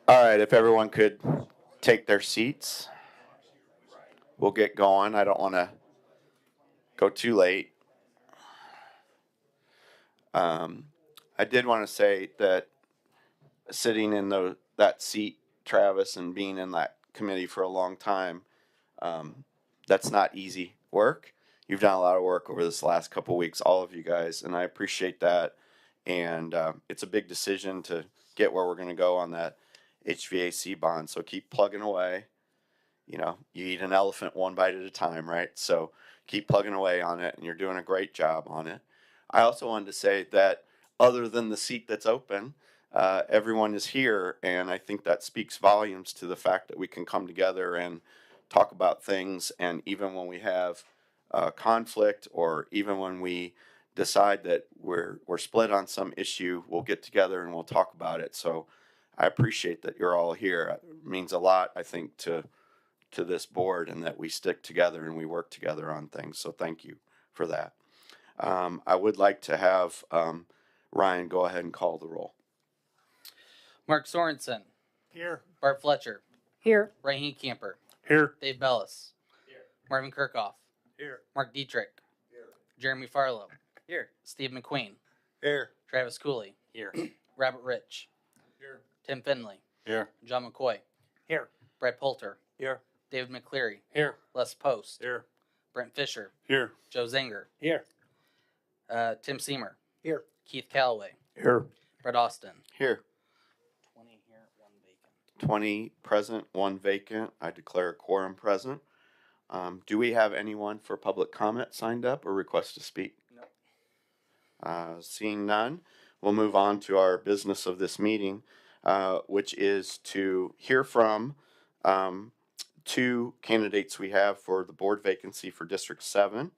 All right, if everyone could take their seats, we'll get going. I don't want to go too late. Um, I did want to say that sitting in that seat, Travis, and being in that committee for a long time, that's not easy work. You've done a lot of work over this last couple of weeks, all of you guys, and I appreciate that. And it's a big decision to get where we're going to go on that HVAC bond. So keep plugging away. You eat an elephant one bite at a time, right? So keep plugging away on it, and you're doing a great job on it. I also wanted to say that other than the seat that's open, everyone is here, and I think that speaks volumes to the fact that we can come together and talk about things. And even when we have conflict, or even when we decide that we're split on some issue, we'll get together and we'll talk about it. So I appreciate that you're all here. It means a lot, I think, to this board, and that we stick together and we work together on things. So thank you for that. I would like to have Ryan go ahead and call the roll. Mark Sorensen. Here. Bart Fletcher. Here. Raheem Camper. Here. Dave Bellis. Here. Marvin Kirkhoff. Here. Mark Dietrich. Here. Jeremy Farlow. Here. Steve McQueen. Here. Travis Cooley. Here. Robert Rich. Here. Tim Finley. Here. John McCoy. Here. Brett Poulter. Here. David McCleary. Here. Les Post. Here. Brent Fisher. Here. Joe Zinger. Here. Tim Seamer. Here. Keith Calloway. Here. Brett Austin. Here. 20 here, 1 vacant. 20 present, 1 vacant. I declare a quorum present. Do we have anyone for public comment signed up or request to speak? No. Seeing none, we'll move on to our business of this meeting, which is to hear from 2 candidates we have for the board vacancy for District 7.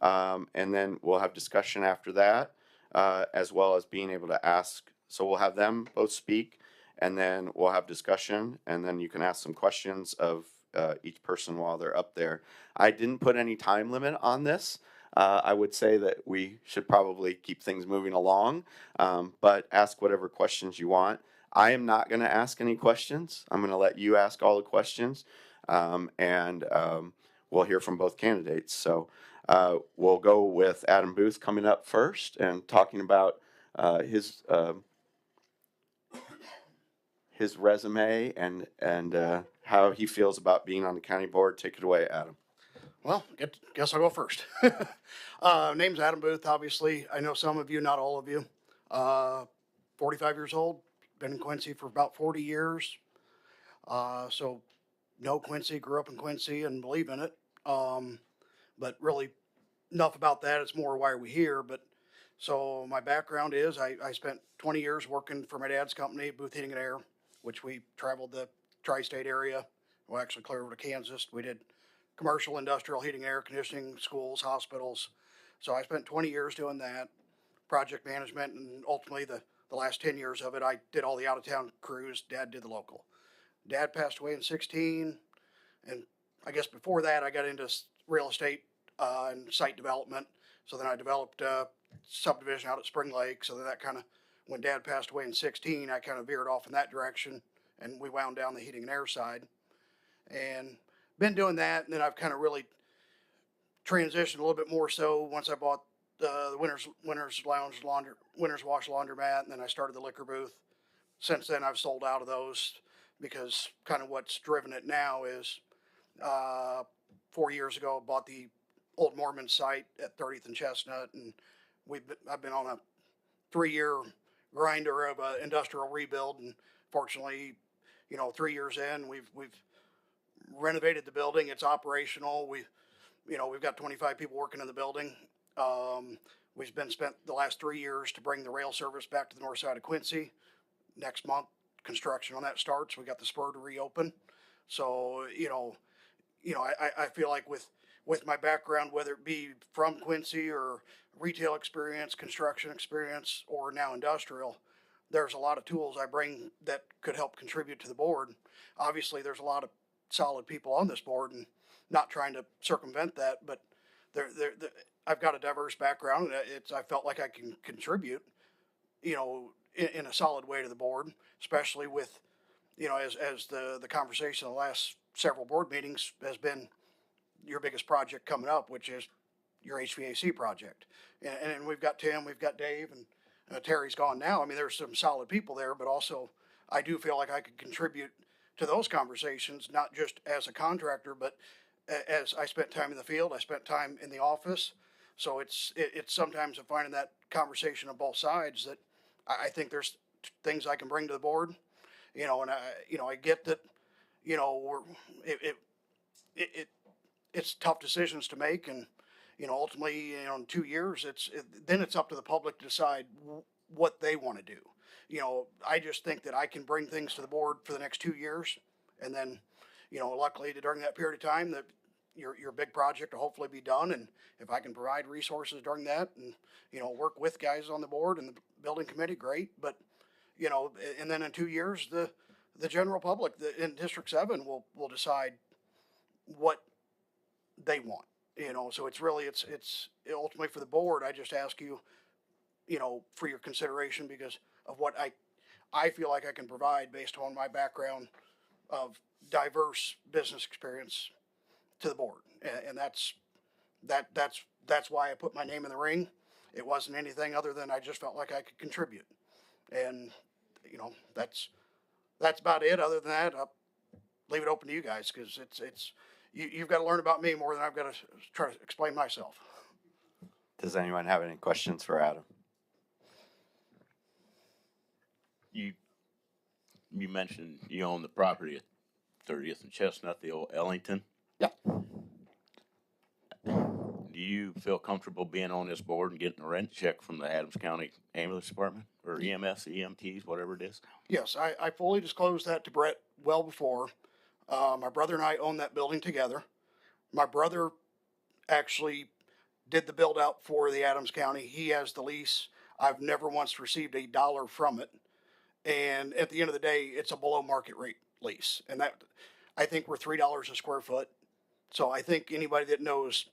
And then we'll have discussion after that, as well as being able to ask. So we'll have them both speak, and then we'll have discussion, and then you can ask some questions of each person while they're up there. I didn't put any time limit on this. I would say that we should probably keep things moving along, but ask whatever questions you want. I am not going to ask any questions. I'm going to let you ask all the questions, and we'll hear from both candidates. So we'll go with Adam Booth coming up first and talking about his resume and how he feels about being on the county board. Take it away, Adam. Well, guess I'll go first. Name's Adam Booth, obviously. I know some of you, not all of you. 45 years old, been in Quincy for about 40 years. So know Quincy, grew up in Quincy and believe in it. But really, enough about that. It's more why are we here. But so my background is I spent 20 years working for my dad's company, Booth Heating and Air, which we traveled the tri-state area. Well, actually clear over to Kansas. We did commercial, industrial heating, air conditioning, schools, hospitals. So I spent 20 years doing that, project management, and ultimately the last 10 years of it, I did all the out-of-town crews. Dad did the local. Dad passed away in 16, and I guess before that, I got into real estate and site development. So then I developed a subdivision out at Spring Lake. So that kind of, when Dad passed away in 16, I kind of veered off in that direction, and we wound down the heating and air side. And been doing that, and then I've kind of really transitioned a little bit more so once I bought the Winners Wash laundromat, and then I started the liquor booth. Since then, I've sold out of those because kind of what's driven it now is 4 years ago, I bought the Old Mormon site at 30th and Chestnut, and I've been on a 3-year grinder of an industrial rebuild, and fortunately, 3 years in, we've renovated the building. It's operational. We've got 25 people working in the building. We've spent the last 3 years to bring the rail service back to the north side of Quincy. Next month, construction on that starts. We got the spur to reopen. So, I feel like with my background, whether it be from Quincy or retail experience, construction experience, or now industrial, there's a lot of tools I bring that could help contribute to the board. Obviously, there's a lot of solid people on this board, and not trying to circumvent that, but I've got a diverse background, and I felt like I can contribute, in a solid way to the board, especially with you know, as the conversation of the last several board meetings has been your biggest project coming up, which is your HVAC project. And we've got Tim, we've got Dave, and Terry's gone now. I mean, there's some solid people there, but also I do feel like I could contribute to those conversations, not just as a contractor, but as I spent time in the field, I spent time in the office. So it's sometimes of finding that conversation on both sides that I think there's things I can bring to the board, you know, and I get that, you know, it's tough decisions to make, and you know, ultimately, you know, in 2 years, then it's up to the public to decide what they want to do. You know, I just think that I can bring things to the board for the next 2 years, and then, you know, luckily during that period of time, that your big project will hopefully be done, and if I can provide resources during that, and you know, work with guys on the board and the building committee, great. But you know, and then in 2 years, the general public in District 7 will decide what they want. You know, so it's really, it's ultimately for the board. I just ask you, you know, for your consideration because of what I feel like I can provide based on my background of diverse business experience to the board. And that's why I put my name in the ring. It wasn't anything other than I just felt like I could contribute. And, you know, that's about it. Other than that, I'll leave it open to you guys because you've got to learn about me more than I've got to try to explain myself. Does anyone have any questions for Adam? You mentioned you own the property at 30th and Chestnut, the old Ellington. Yeah. Do you feel comfortable being on this board and getting a rent check from the Adams County Ambulance Department or EMS, EMTs, whatever it is? Yes, I fully disclosed that to Brett well before. My brother and I own that building together. My brother actually did the build out for the Adams County. He has the lease. I've never once received a dollar from it. And at the end of the day, it's a below market rate lease. And that, I think we're $3 a square foot. So I think anybody that knows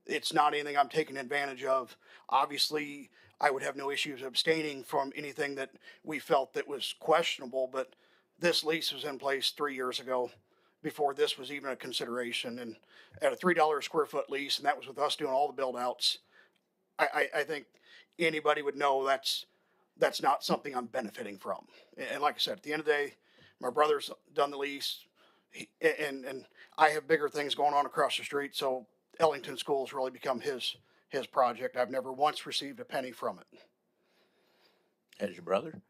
it's not anything I'm taking advantage of. Obviously, I would have no issues abstaining from anything that we felt that was questionable, but this lease was in place 3 years ago before this was even a consideration. And at a $3 a square foot lease, and that was with us doing all the build outs, I think anybody would know that's not something I'm benefiting from. And like I said, at the end of the day, my brother's done the lease, and I have bigger things going on across the street. So Ellington School has really become his project. I've never once received a penny from it. As your brother?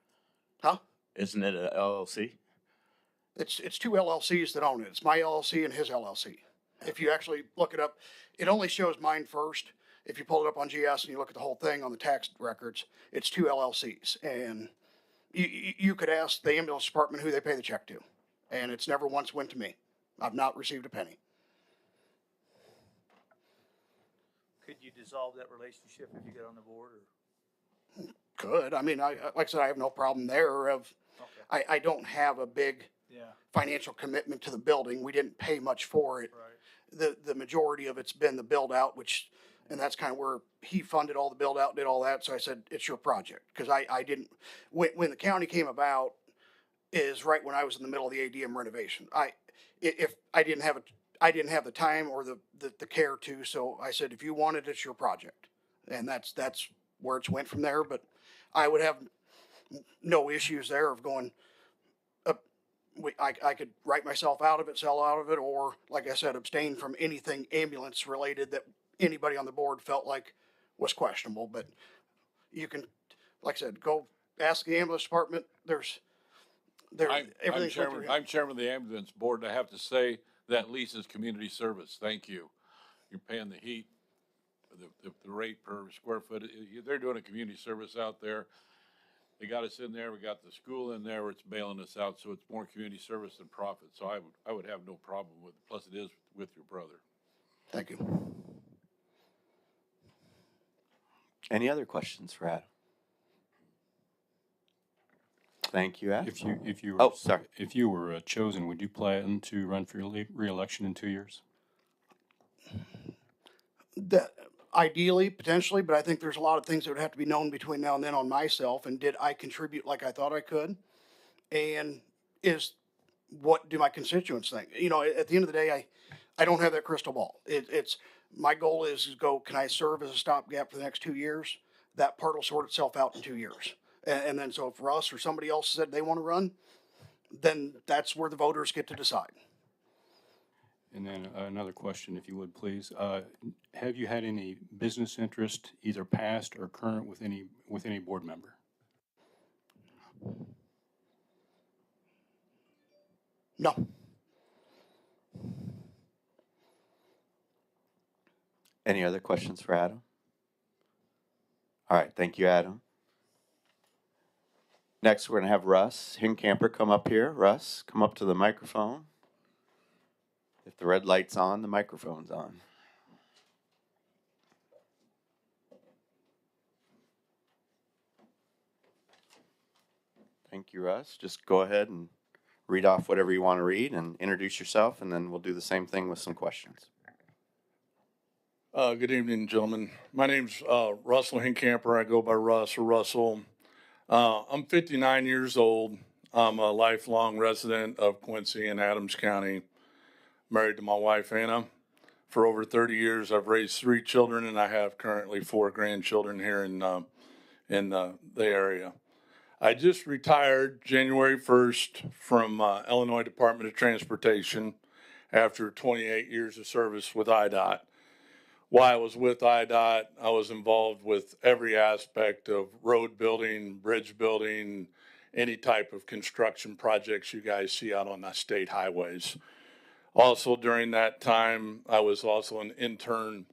Huh? Isn't it a LLC? It's two LLCs that own it. It's my LLC and his LLC. If you actually look it up, it only shows mine first. If you pull it up on GS and you look at the whole thing on the tax records, it's two LLCs. And you could ask the ambulance department who they pay the check to. And it's never once went to me. I've not received a penny. Could you dissolve that relationship if you get on the board? Or? Could. I mean, like I said, I have no problem there. Okay. I don't have a big financial commitment to the building. We didn't pay much for it. Right. The majority of it's been the build out, and that's kind of where he funded all the build out, did all that. So I said, it's your project. Because I didn't, when the county came about, is right when I was in the middle of the ADM renovation. I didn't have the time or the care to, so I said, if you want it, it's your project. And that's where it's went from there. But I would have no issues there of going, I could write myself out of it, sell out of it, or like I said, abstain from anything ambulance related that anybody on the board felt like was questionable. But you can, like I said, go ask the ambulance department. I'm chairman of the ambulance board, and I have to say that lease is community service. Thank you. You're paying the heat, the rate per square foot. They're doing a community service out there. They got us in there. We got the school in there. It's bailing us out, so it's more community service than profit. So I would have no problem with it. Plus, it is with your brother. Thank you. Any other questions for Adam? Thank you, Adam. If you were, Oh, sorry. If you were chosen, would you plan to run for re-election in 2 years? That ideally, potentially, but I think there's a lot of things that would have to be known between now and then on myself. And did I contribute like I thought I could? And is what do my constituents think? You know, at the end of the day, I don't have that crystal ball. It's my goal is to go, can I serve as a stopgap for the next 2 years? That part will sort itself out in 2 years. And then so if Russ or somebody else said they want to run, then that's where the voters get to decide. And then another question, if you would, please. Have you had any business interest, either past or current, with any board member? No. Any other questions for Adam? All right, thank you, Adam. Next, we're going to have Russ Hincamper come up here. Russ, come up to the microphone. If the red light's on, the microphone's on. Thank you, Russ. Just go ahead and read off whatever you want to read and introduce yourself, and then we'll do the same thing with some questions. Good evening, gentlemen. My name's Russell Hincamper. I go by Russ or Russell. I'm 59 years old. I'm a lifelong resident of Quincy in Adams County, married to my wife, Anna. For over 30 years, I've raised 3 children, and I have currently 4 grandchildren here in the area. I just retired January 1st from Illinois Department of Transportation after 28 years of service with IDOT. While I was with IDOT, I was involved with every aspect of road building, bridge building, any type of construction projects you guys see out on the state highways. Also, during that time, I was also an intern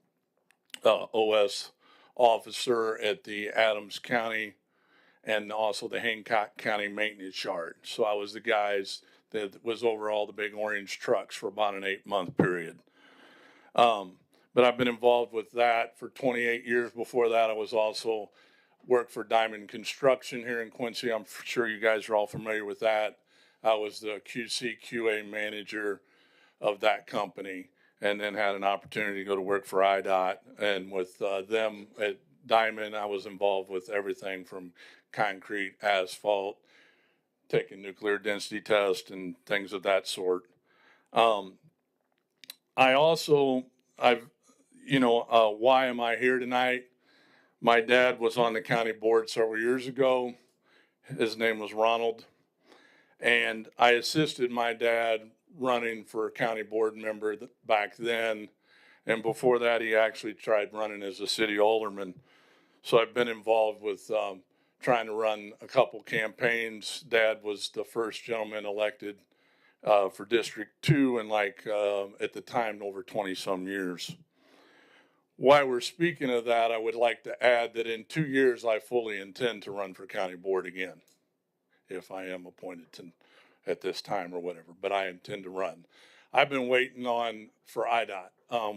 OS officer at the Adams County and also the Hancock County Maintenance Yard. So I was the guys that was over all the big orange trucks for about an 8-month period. But I've been involved with that for 28 years. Before that, I was also worked for Diamond Construction here in Quincy. I'm sure you guys are all familiar with that. I was the QC QA manager of that company, and then had an opportunity to go to work for IDOT. And with them at Diamond, I was involved with everything from concrete, asphalt, taking nuclear density tests and things of that sort. Why am I here tonight? My dad was on the county board several years ago. His name was Ronald. And I assisted my dad running for a county board member back then. And before that, he actually tried running as a city alderman. So I've been involved with trying to run a couple campaigns. Dad was the first gentleman elected for District 2 in at the time, over 20-some years. While we're speaking of that, I would like to add that in 2 years, I fully intend to run for county board again, if I am appointed at this time or whatever, but I intend to run. I've been waiting for IDOT.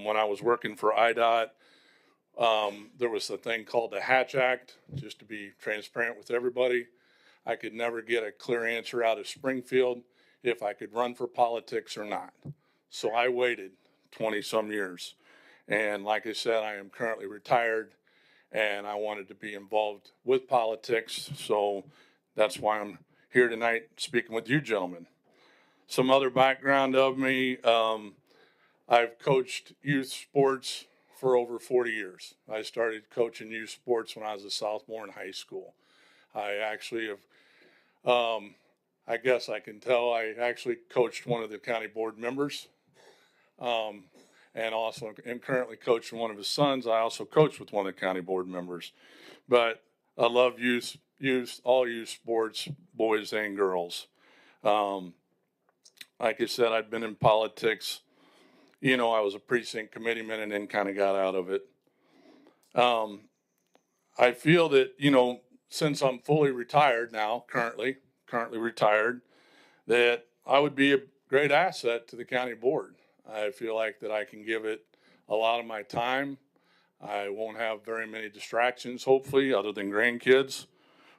When I was working for IDOT, there was a thing called the Hatch Act, just to be transparent with everybody. I could never get a clear answer out of Springfield if I could run for politics or not. So I waited 20-some years. And like I said, I am currently retired, and I wanted to be involved with politics. So that's why I'm here tonight speaking with you gentlemen. Some other background of me, I've coached youth sports for over 40 years. I started coaching youth sports when I was a sophomore in high school. I actually have, I guess I can tell, I actually coached one of the county board members. And also am currently coaching one of his sons. I also coach with one of the county board members. But I love all youth sports, boys and girls. Like I said, I'd been in politics. I was a precinct committeeman and then kind of got out of it. I feel that, since I'm fully retired now, currently retired, that I would be a great asset to the county board. I feel like that I can give it a lot of my time. I won't have very many distractions, hopefully, other than grandkids,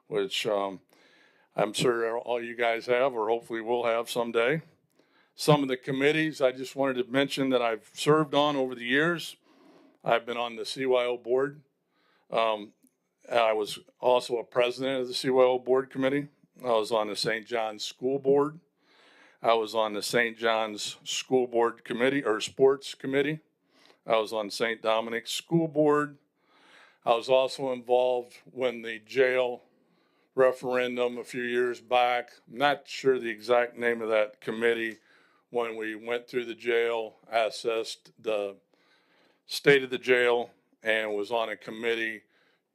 which I'm sure all you guys have or hopefully will have someday. Some of the committees I just wanted to mention that I've served on over the years. I've been on the CYO board. I was also a president of the CYO board committee. I was on the St. John's School Board. I was on the St. John's School Board Committee or Sports Committee. I was on St. Dominic's School Board. I was also involved when the jail referendum a few years back. I'm not sure the exact name of that committee. When we went through the jail, I assessed the state of the jail and was on a committee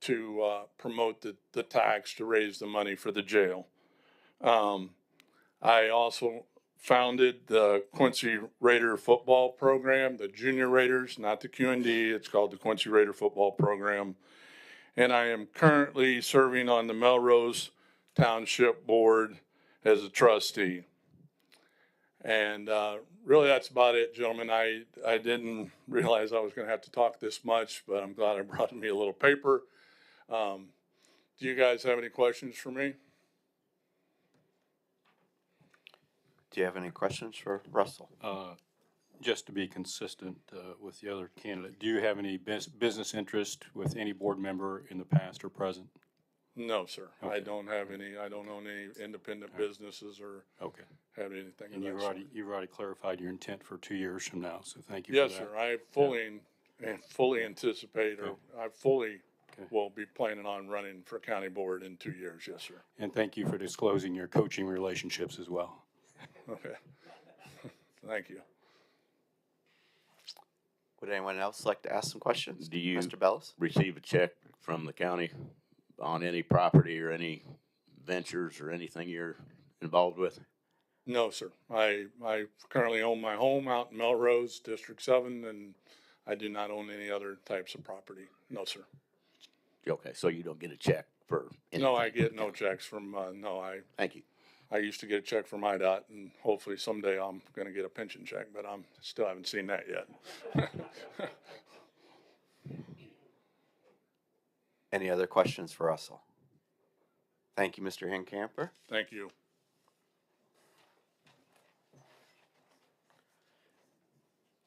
to promote the tax to raise the money for the jail. I also founded the Quincy Raider football program, the Junior Raiders, not the QND. It's called the Quincy Raider football program. And I am currently serving on the Melrose Township Board as a trustee. And really, that's about it, gentlemen. I didn't realize I was going to have to talk this much, but I'm glad I brought me a little paper. Do you guys have any questions for me? Do you have any questions for Russell? Just to be consistent with the other candidate, do you have any business interest with any board member in the past or present? No, sir. Okay. I don't have any. I don't own any independent businesses or have anything. And you've already clarified your intent for 2 years from now. So thank you. Yes, for that. sir. I fully anticipate, or I fully will be planning on running for county board in 2 years. Yes, sir. And thank you for disclosing your coaching relationships as well. Okay. Thank you. Would anyone else like to ask some questions? Do you Mr. Bellis? receive a check from the county on any property or any ventures or anything you're involved with? No, sir. I currently own my home out in Melrose, District 7, and I do not own any other types of property. No, sir. Okay, so you don't get a check for anything? No, I get no checks from, Thank you. I used to get a check from IDOT, and hopefully someday I'm going to get a pension check, but I'm still haven't seen that yet. Any other questions for Russell? Thank you, Mr. Hincamper. Thank you.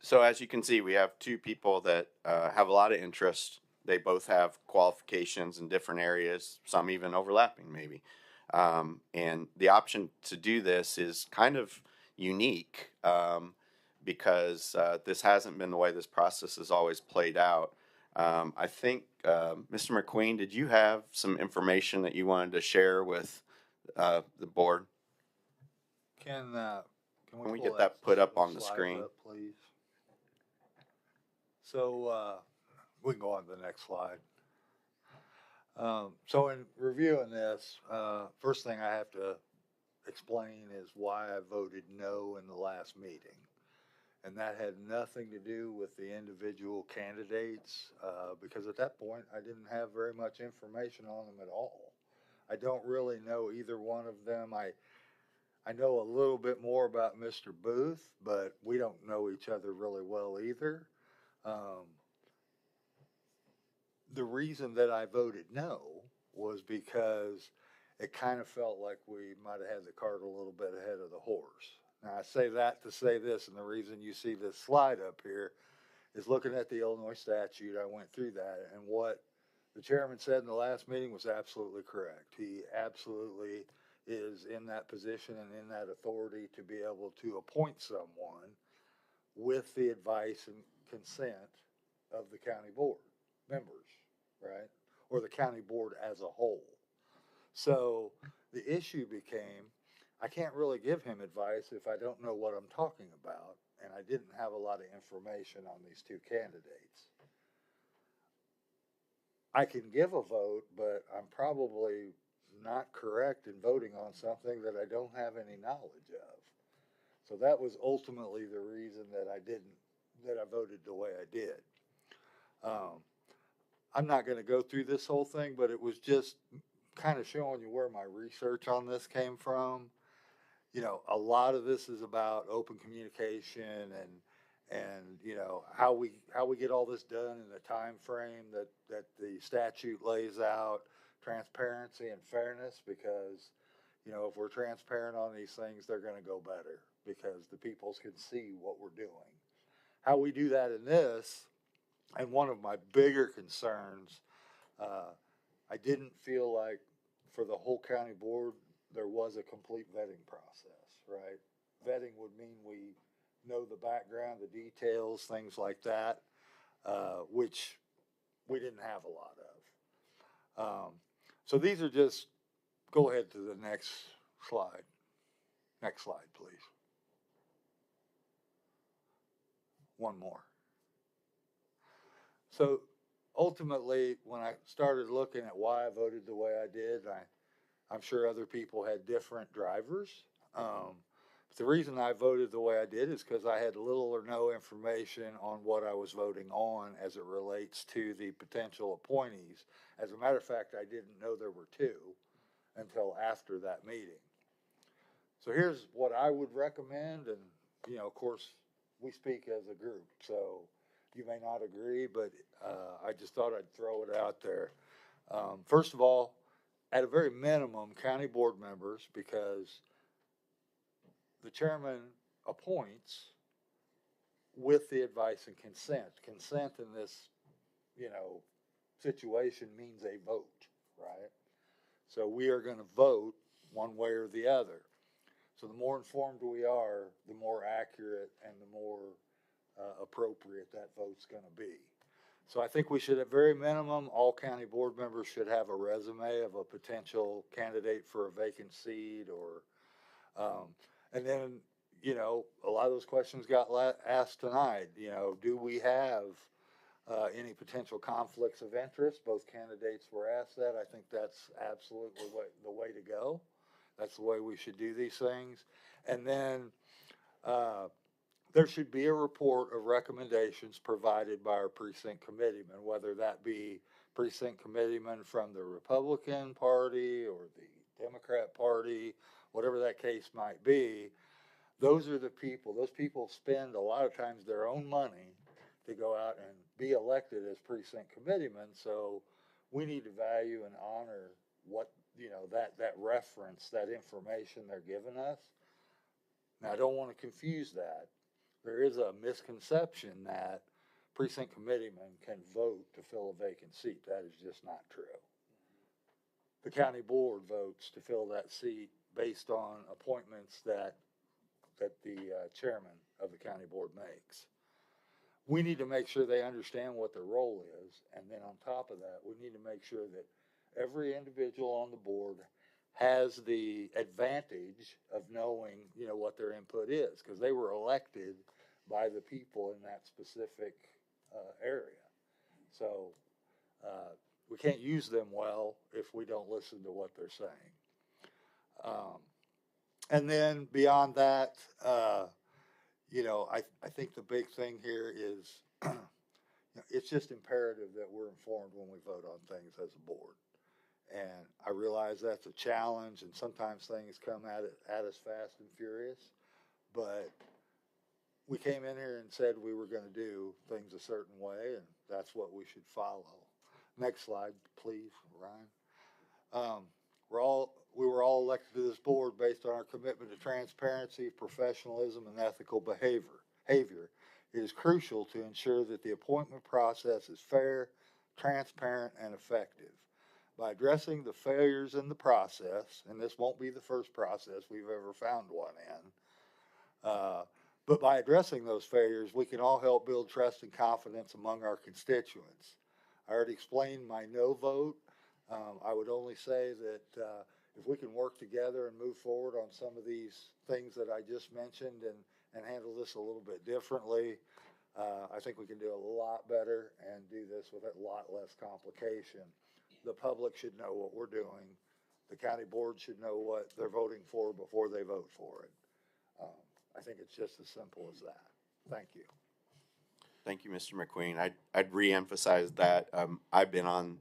So as you can see, we have two people that have a lot of interest. They both have qualifications in different areas, some even overlapping maybe. And the option to do this is kind of unique because this hasn't been the way this process has always played out. I think, Mr. McQueen, did you have some information that you wanted to share with the board? Can we pull get that put up on the slide screen? up, please? So we can go on to the next slide. So in reviewing this, first thing I have to explain is why I voted no in the last meeting. And that had nothing to do with the individual candidates, because at that point I didn't have very much information on them at all. I don't really know either one of them. I know a little bit more about Mr. Booth, but we don't know each other really well either. The reason that I voted no was because it kind of felt like we might have had the cart a little bit ahead of the horse. Now, I say that to say this, and the reason you see this slide up here is looking at the Illinois statute. I went through that, and what the chairman said in the last meeting was absolutely correct. He absolutely is in that position and in that authority to be able to appoint someone with the advice and consent of the county board members, right? Or the county board as a whole. So the issue became, I can't really give him advice if I don't know what I'm talking about, and I didn't have a lot of information on these two candidates. I can give a vote, but I'm probably not correct in voting on something that I don't have any knowledge of. So that was ultimately the reason that I voted the way I did. I'm not going to go through this whole thing, but it was just kind of showing you where my research on this came from. You know, a lot of this is about open communication and you know how we get all this done in the time frame that the statute lays out, transparency and fairness, because you know if we're transparent on these things, they're going to go better because the peoples can see what we're doing. How we do that in this, and one of my bigger concerns, I didn't feel like for the whole county board there was a complete vetting process, right? vetting would mean we know the background, the details, things like that, which we didn't have a lot of. So these are just, go ahead to the next slide. Next slide, please. One more. So ultimately, when I started looking at why I voted the way I did, I'm sure other people had different drivers. But the reason I voted the way I did is because I had little or no information on what I was voting on as it relates to the potential appointees. As a matter of fact, I didn't know there were two until after that meeting. So here's what I would recommend, and of course, we speak as a group, so you may not agree, but I just thought I'd throw it out there. First of all, at a very minimum, county board members, because the chairman appoints with the advice and consent. Consent in this, situation means a vote, right? So we are going to vote one way or the other. So the more informed we are, the more accurate and the more appropriate that vote's going to be. So I think we should, at very minimum, all county board members should have a resume of a potential candidate for a vacant seat, or, and then, a lot of those questions got asked tonight. Do we have any potential conflicts of interest? Both candidates were asked that. I think that's absolutely the way to go. That's the way we should do these things. And then there should be a report of recommendations provided by our precinct committeemen, whether that be precinct committeemen from the Republican Party or the Democrat Party, whatever that case might be. Those are the people. Those people spend a lot of times their own money to go out and be elected as precinct committeemen. So we need to value and honor what, that reference, that information they're giving us. Now, I don't want to confuse that. There is a misconception that precinct committeemen can vote to fill a vacant seat. That is just not true. The county board votes to fill that seat based on appointments that the chairman of the county board makes. We need to make sure they understand what their role is, and then on top of that, we need to make sure that every individual on the board has the advantage of knowing, what their input is, because they were elected by the people in that specific area. So we can't use them well if we don't listen to what they're saying. And then beyond that, I think the big thing here is it's just imperative that we're informed when we vote on things as a board. And I realize that's a challenge, and sometimes things come at us fast and furious, but we came in here and said we were going to do things a certain way, and that's what we should follow. Next slide, please, Ryan. We were all elected to this board based on our commitment to transparency, professionalism, and ethical behavior. It is crucial to ensure that the appointment process is fair, transparent, and effective. By addressing the failures in the process, and this won't be the first process we've ever found one in, but by addressing those failures, we can all help build trust and confidence among our constituents. I already explained my no vote. I would only say that if we can work together and move forward on some of these things that I just mentioned and handle this a little bit differently, I think we can do a lot better and do this with a lot less complication. The public should know what we're doing. The county board should know what they're voting for before they vote for it. I think it's just as simple as that. Thank you. Thank you, Mr. McQueen. I'd reemphasize that I've been on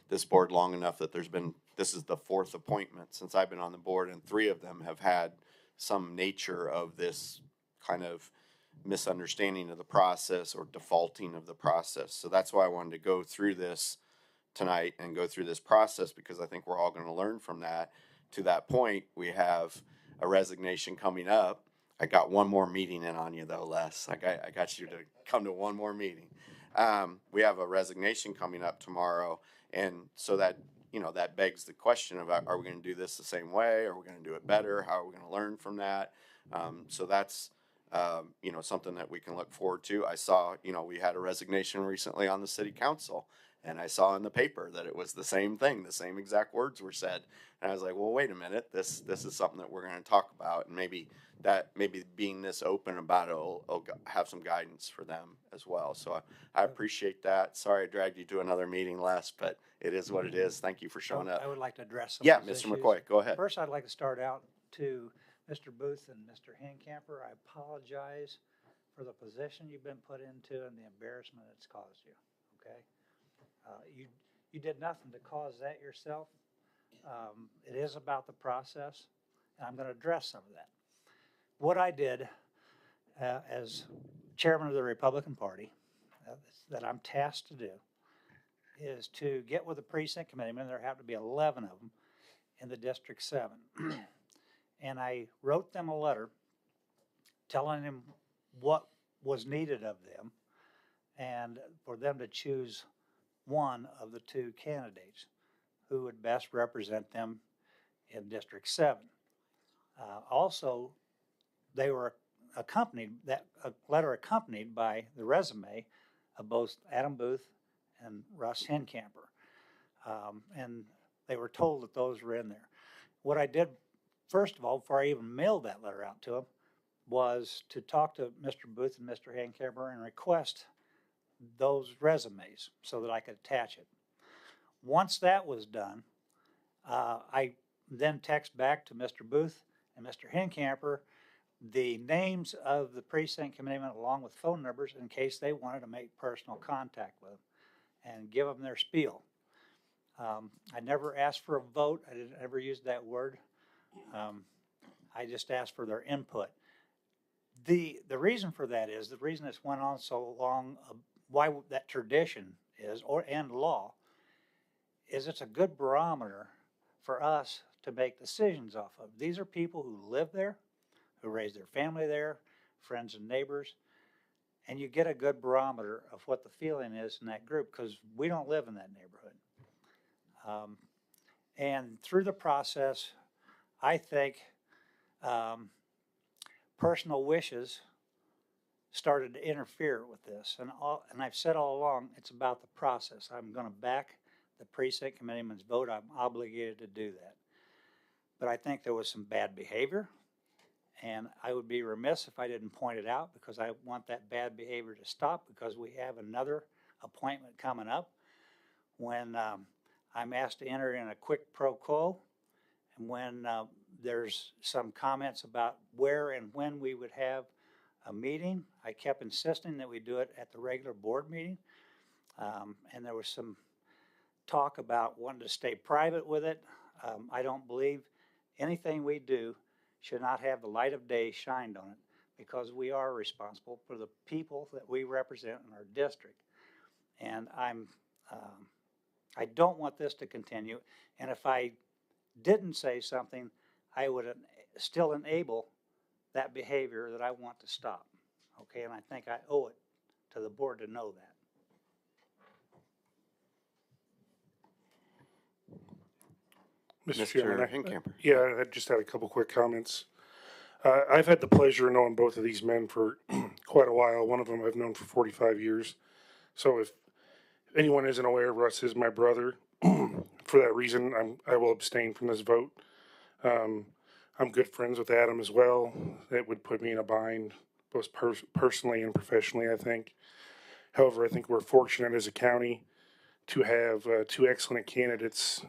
this board long enough that this is the fourth appointment since I've been on the board, and 3 of them have had some nature of this kind of misunderstanding of the process or defaulting of the process. So that's why I wanted to go through this tonight and go through this process, because I think we're all going to learn from that. To that point, we have a resignation coming up. I got one more meeting in on you though, Les. I got you to come to one more meeting. We have a resignation coming up tomorrow, and so that begs the question of, are we going to do this the same way? Are we going to do it better? How are we going to learn from that? So that's, something that we can look forward to. I saw, we had a resignation recently on the city council, and I saw in the paper that it was the same thing, the same exact words were said. And I was like, well, wait a minute, this is something that we're going to talk about, and maybe being this open about it will have some guidance for them as well. So I appreciate that. Sorry I dragged you to another meeting, Les, but it is what it is. Thank you for showing up. I would like to address some Yeah, of these Mr. issues. McCoy, go ahead. First, I'd like to start out to Mr. Booth and Mr. Hincamper. I apologize for the position you've been put into and the embarrassment it's caused you, okay? You did nothing to cause that yourself. It is about the process, and I'm going to address some of that. What I did as chairman of the Republican Party that I'm tasked to do is to get with the precinct committeemen. There happened to be 11 of them in the District 7. And I wrote them a letter telling them what was needed of them and for them to choose one of the two candidates who would best represent them in District 7. Also, they were accompanied, a letter accompanied by the resume of both Adam Booth and Russ Hincamper. And they were told that those were in there. What I did, first of all, before I even mailed that letter out to them, was to talk to Mr. Booth and Mr. Hincamper and request those resumes so that I could attach it. Once that was done, I then text back to Mr. Booth and Mr. Hincamper the names of the precinct committeemen along with phone numbers in case they wanted to make personal contact with them and give them their spiel. I never asked for a vote. I didn't ever use that word. I just asked for their input. The reason for that is, the reason it's went on so long, why that tradition is, and law, is it's a good barometer for us to make decisions off of. These are people who live there, who raise their family there, friends and neighbors, and you get a good barometer of what the feeling is in that group, because we don't live in that neighborhood. And through the process, I think personal wishes started to interfere with this. And I've said all along, it's about the process. I'm going to back the precinct committeeman's vote. I'm obligated to do that. But I think there was some bad behavior, and I would be remiss if I didn't point it out, because I want that bad behavior to stop, because we have another appointment coming up when I'm asked to enter in a quid pro quo, and when there's some comments about where and when we would have a meeting. I kept insisting that we do it at the regular board meeting, and there was some talk about wanting to stay private with it. I don't believe anything we do should not have the light of day shined on it, because we are responsible for the people that we represent in our district. And I don't want this to continue. And if I didn't say something, I would still enable that behavior that I want to stop. Okay, and I think I owe it to the board to know that. Mr. Chairman, Hincamper. I just had a couple quick comments. I've had the pleasure of knowing both of these men for quite a while. One of them I've known for 45 years. So if anyone isn't aware, Russ is my brother. For that reason, I will abstain from this vote. I'm good friends with Adam as well. It would put me in a bind, both personally and professionally, I think. However, I think we're fortunate as a county to have two excellent candidates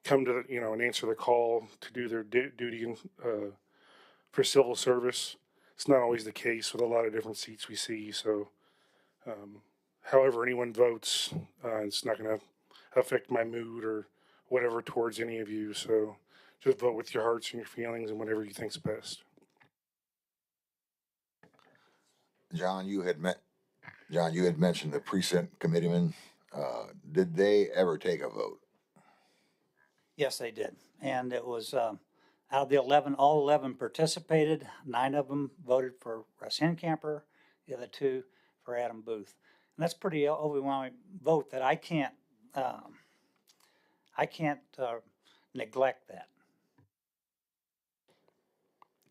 come to and answer the call to do their duty for civil service. It's not always the case with a lot of different seats we see. So, however anyone votes, it's not going to affect my mood or whatever towards any of you. So, just vote with your hearts and your feelings and whatever you think's best. John, you had mentioned the precinct committeemen. Did they ever take a vote? Yes, they did. And it was out of the 11, all 11 participated. 9 of them voted for Russ Hincamper, the other 2 for Adam Booth. And that's pretty overwhelming vote that I can't neglect that.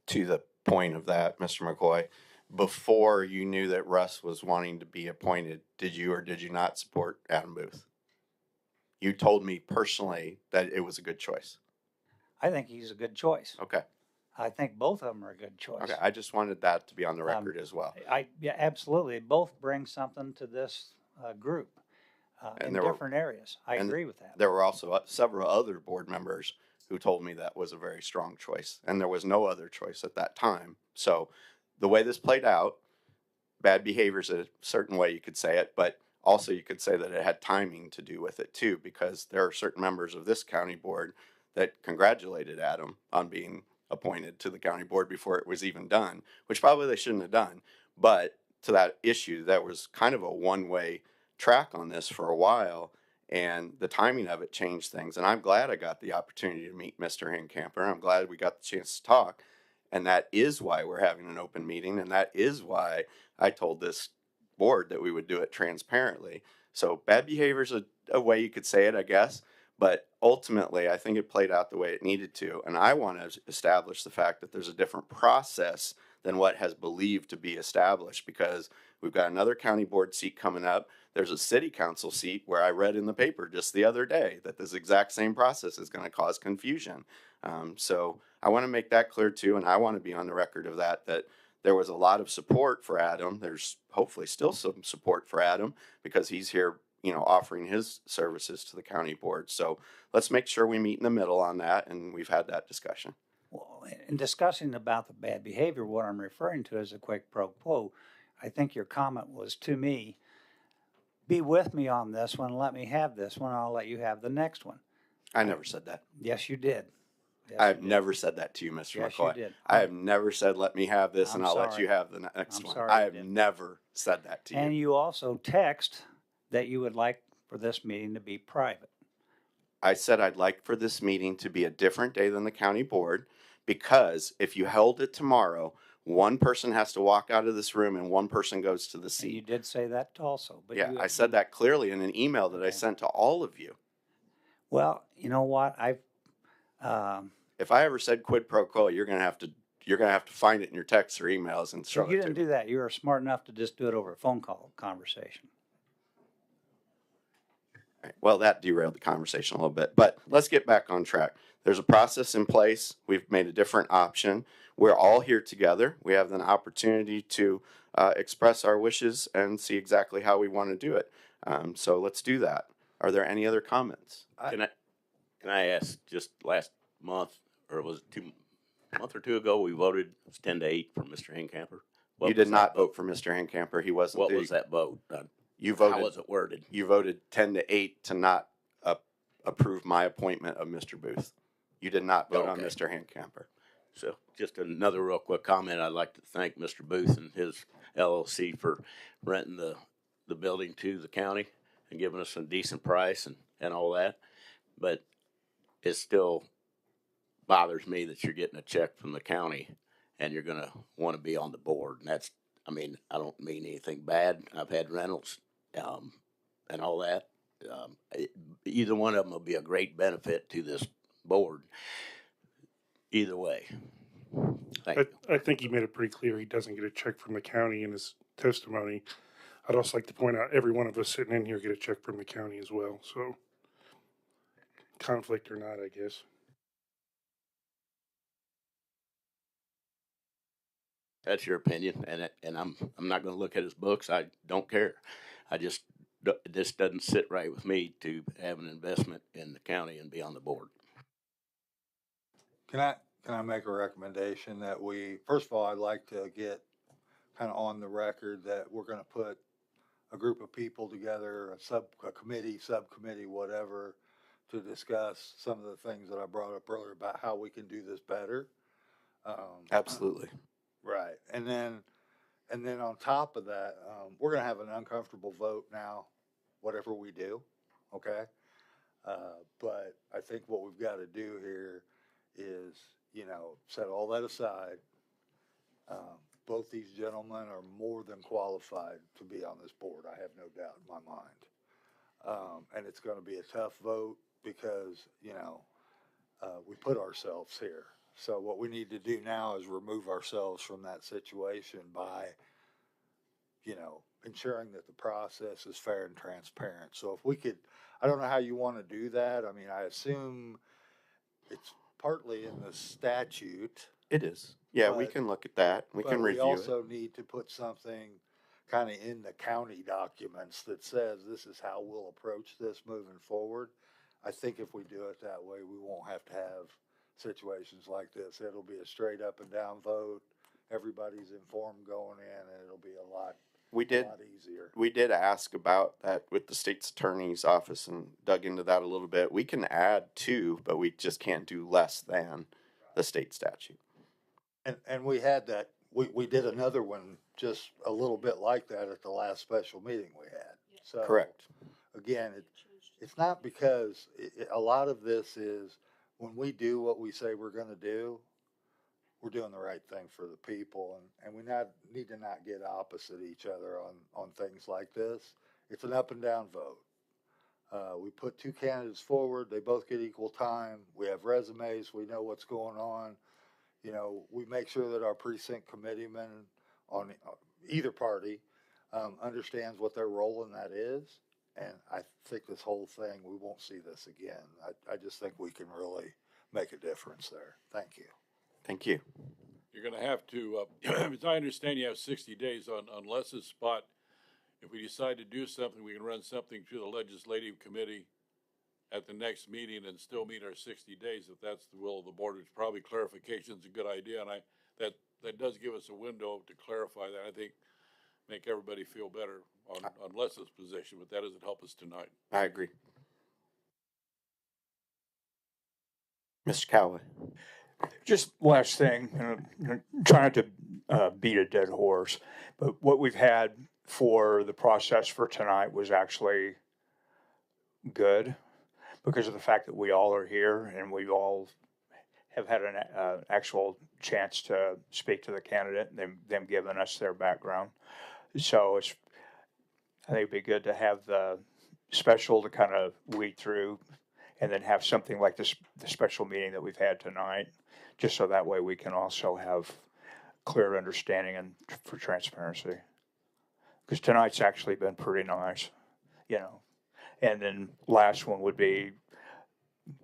to the point of that, Mr. McCoy, before you knew that Russ was wanting to be appointed, did you or did you not support Adam Booth? You told me personally that it was a good choice. I think he's a good choice. Okay. I think both of them are a good choice. Okay. I just wanted that to be on the record as well. Yeah, absolutely. Both bring something to this group And in there were- different areas. I agree with that. There were also several other board members who told me that was a very strong choice, and there was no other choice at that time. So the way this played out, bad behavior is a certain way you could say it, but also you could say that it had timing to do with it too, because there are certain members of this county board that congratulated Adam on being appointed to the county board before it was even done, which probably they shouldn't have done. But to that issue, that was kind of a one-way track on this for a while, and the timing of it changed things. And I'm glad I got the opportunity to meet Mr. Hincamper. I'm glad we got the chance to talk. And that is why we're having an open meeting. And that is why I told this board that we would do it transparently. So bad behavior is a way you could say it, I guess. But ultimately, I think it played out the way it needed to. And I want to establish the fact that there's a different process than what has believed to be established, because we've got another county board seat coming up. There's a city council seat where I read in the paper just the other day that this exact same process is going to cause confusion. So I want to make that clear too, and I want to be on the record of that there was a lot of support for Adam. There's hopefully still some support for Adam because he's here, offering his services to the county board. So let's make sure we meet in the middle on that, and we've had that discussion. Well, in discussing about the bad behavior, what I'm referring to is a quick pro quo. I think your comment was to me, be with me on this one, let me have this one, I'll let you have the next one. I never said that. Yes, you did. Yes, I've never said that to you, Mr. Yes, McCoy. you did. I have never said, let me have this and I'll let sorry. you have the next I'm one. sorry I you have did. never said that to you. And you also text that you would like for this meeting to be private. I said I'd like for this meeting to be a different day than the county board, because if you held it tomorrow, one person has to walk out of this room and one person goes to the And you seat. did say that also. But Yeah, I said that clearly in an email that I sent to all of you. Well, you know what? If I ever said quid pro quo, you're gonna have to find it in your texts or emails and show you it to didn't me. do that. You were smart enough to just do it over a phone call conversation. Right. Well, that derailed the conversation a little bit, but let's get back on track. There's a process in place. We've made a different option. We're all here together. We have an opportunity to express our wishes and see exactly how we want to do it. So let's do that. Are there any other comments? Can I ask, just last month, or was it month or two ago, we voted, it was 10-8 for Mr. Hincamper? You did not vote for Mr. Hincamper. He wasn't. What was that vote? You voted. How was it worded? You voted 10-8 to not approve my appointment of Mr. Booth. You did not vote on Mr. Hincamper. So just another real quick comment. I'd like to thank Mr. Booth and his LLC for renting the building to the county and giving us a decent price and all that. But it still bothers me that you're getting a check from the county and you're going to want to be on the board. And that's, I don't mean anything bad. I've had rentals and all that. Either one of them will be a great benefit to this board. Either way. Thank you. I think he made it pretty clear he doesn't get a check from the county in his testimony. I'd also like to point out every one of us sitting in here get a check from the county as well. So conflict or not, I guess. That's your opinion, and I'm not going to look at his books. I don't care. This doesn't sit right with me to have an investment in the county and be on the board. Can I make a recommendation that first of all, I'd like to get kind of on the record that we're going to put a group of people together, a committee, subcommittee, whatever, to discuss some of the things that I brought up earlier about how we can do this better. Absolutely. Right. And then on top of that, we're going to have an uncomfortable vote now, whatever we do. Okay. But I think what we've got to do here is, set all that aside. Both these gentlemen are more than qualified to be on this board. I have no doubt in my mind. And it's going to be a tough vote because, we put ourselves here. So what we need to do now is remove ourselves from that situation by, ensuring that the process is fair and transparent. So if we could, I don't know how you want to do that. I mean, I assume it's partly in the statute. It is. Yeah, we But- can look at that. We can But we review it. also need to put something kind of in the county documents that says this is how we'll approach this moving forward. I think if we do it that way, we won't have to have situations like this. It'll be a straight up and down vote. Everybody's informed going in, and it'll be a lot easier. We did ask about that with the state's attorney's office and dug into that a little bit. We can add to, but we just can't do less than the state statute. And we had that, we did another one just a little bit like that at the last special meeting we had. So Correct. again, it's not because a lot of this is when we do what we say we're going to do, we're doing the right thing for the people, and we need to not get opposite each other on things like this. It's an up and down vote. We put two candidates forward. They both get equal time. We have resumes. We know what's going on. We make sure that our precinct committeeman on either party understands what their role in that is. And I think this whole thing, we won't see this again. I just think we can really make a difference there. Thank you. Thank you. You're gonna have to, as I understand, you have 60 days on Les's spot. If we decide to do something, we can run something through the legislative committee at the next meeting and still meet our 60 days if that's the will of the board. Which probably clarification is a good idea, and that does give us a window to clarify that. I think make everybody feel better on Les's position, but that doesn't help us tonight. I agree. Mr. Calloway. Just last thing, try not to beat a dead horse, but what we've had for the process for tonight was actually good because of the fact that we all are here and we all have had an actual chance to speak to the candidate and them giving us their background. So I think it'd be good to have the special to kind of weed through and then have something like this, the special meeting that we've had tonight, just so that way we can also have clear understanding and for transparency. Because tonight's actually been pretty nice, And then last one would be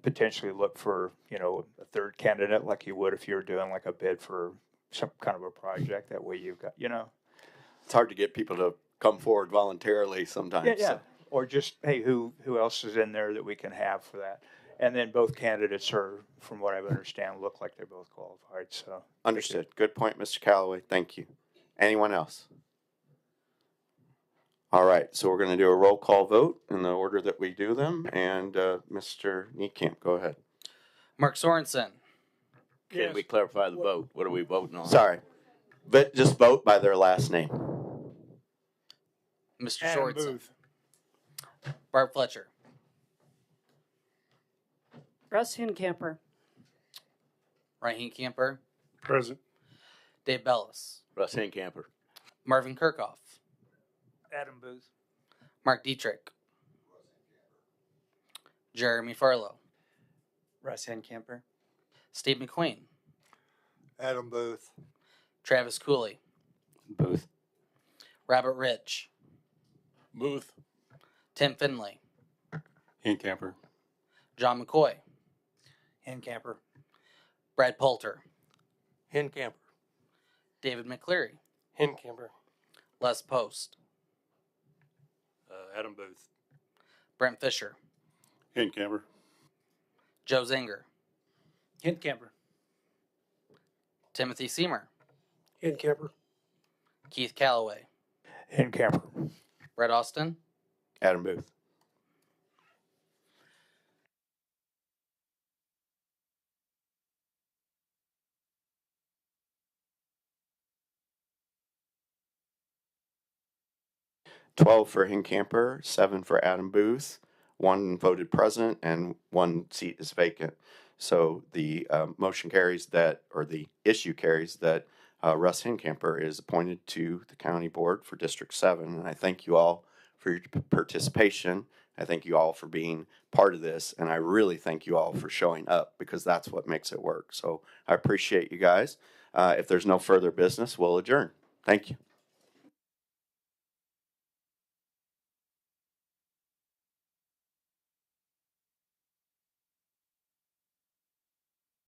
potentially look for, a third candidate like you would if you were doing like a bid for some kind of a project. That way you've got, It's hard to get people to come forward voluntarily sometimes. Yeah. So. Or just, hey, who else is in there that we can have for that? And then both candidates are, from what I understand, look like they're both qualified. So Understood. Good point, Mr. Calloway. Thank you. Anyone else? All right, so we're going to do a roll call vote in the order that we do them. And Mr. Niekamp, go ahead. Mark Sorensen. Can we clarify the vote? What are we voting on? Sorry, but just vote by their last name. Mr. Adam Sorensen. Booth. Barb Fletcher. Russ Hincamper. Ryan Camper. Present. Dave Bellis. Russ Hincamper. Marvin Kirkhoff. Adam Booth. Mark Dietrich. Jeremy Farlow. Russ Hincamper. Steve McQueen. Adam Booth. Travis Cooley. Booth. Robert Rich. Booth. Tim Finley. Hincamper. John McCoy. Hincamper. Brad Poulter. Hincamper. David McCleary. Hincamper. Les Post. Adam Booth. Brent Fisher. Hincamper. Joe Zinger. Hincamper. Timothy Seymour. Hincamper. Keith Calloway. Hincamper. Brett Austin. Adam Booth. $12 for Hincamper, 7 for Adam Booth, 1 voted present, and 1 seat is vacant. So the motion carries that, or the issue carries that Russ Hincamper is appointed to the county board for District 7. And I thank you all for your participation. I thank you all for being part of this, and I really thank you all for showing up because that's what makes it work. So I appreciate you guys. If there's no further business, we'll adjourn. Thank you.